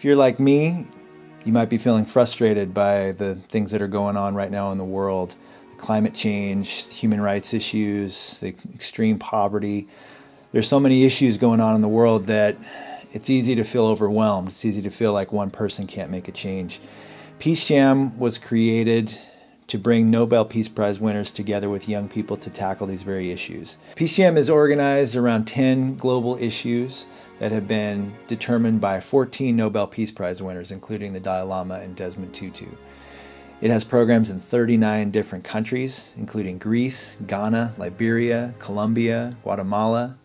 If you're like me, you might be feeling frustrated by the things that are going on right now in the world. Climate change, human rights issues, the extreme poverty. There's so many issues going on in the world that it's easy to feel overwhelmed. It's easy to feel like one person can't make a change. PeaceJam was created to bring Nobel Peace Prize winners together with young people to tackle these very issues. PeaceJam is organized around 10 global issues that have been determined by 14 Nobel Peace Prize winners, including the Dalai Lama and Desmond Tutu. It has programs in 39 different countries, including Greece, Ghana, Liberia, Colombia, Guatemala,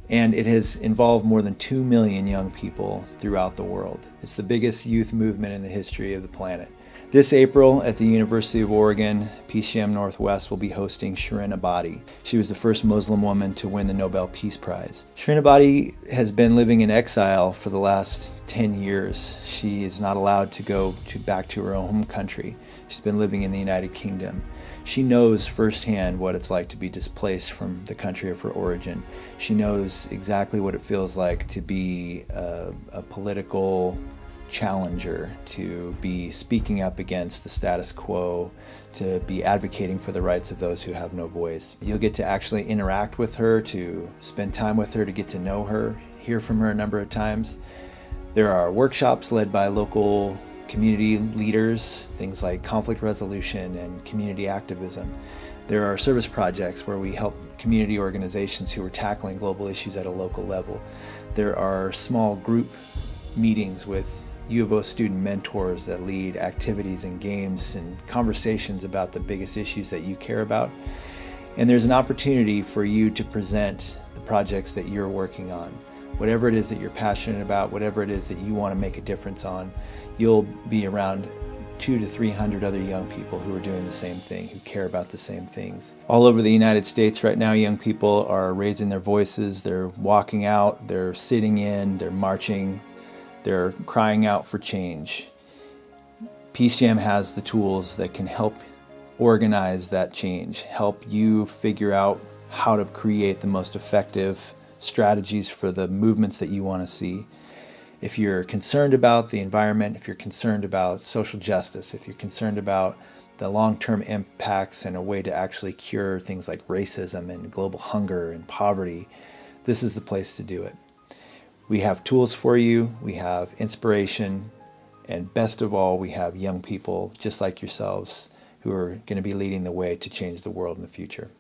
and it has involved more than 2 million young people throughout the world. It's the biggest youth movement in the history of the planet. This April at the University of Oregon, PeaceJam Northwest will be hosting Shirin Ebadi. She was the first Muslim woman to win the Nobel Peace Prize. Shirin Ebadi has been living in exile for the last 10 years. She is not allowed to go back to her home country. She's been living in the United Kingdom. She knows firsthand what it's like to be displaced from the country of her origin. She knows exactly what it feels like to be a political challenger, to be speaking up against the status quo, to be advocating for the rights of those who have no voice. You'll get to actually interact with her, to spend time with her, to get to know her, hear from her a number of times. There are workshops led by local community leaders, things like conflict resolution and community activism. There are service projects where we help community organizations who are tackling global issues at a local level. There are small group meetings with U of O student mentors that lead activities and games and conversations about the biggest issues that you care about. And there's an opportunity for you to present the projects that you're working on. Whatever it is that you're passionate about, whatever it is that you want to make a difference on, you'll be around 200 to 300 other young people who are doing the same thing, who care about the same things. All over the United States right now, young people are raising their voices, they're walking out, they're sitting in, they're marching, they're crying out for change. PeaceJam has the tools that can help organize that change, help you figure out how to create the most effective strategies for the movements that you want to see. If you're concerned about the environment, if you're concerned about social justice, if you're concerned about the long-term impacts and a way to actually cure things like racism and global hunger and poverty, this is the place to do it. We have tools for you, we have inspiration, and best of all, we have young people just like yourselves who are going to be leading the way to change the world in the future.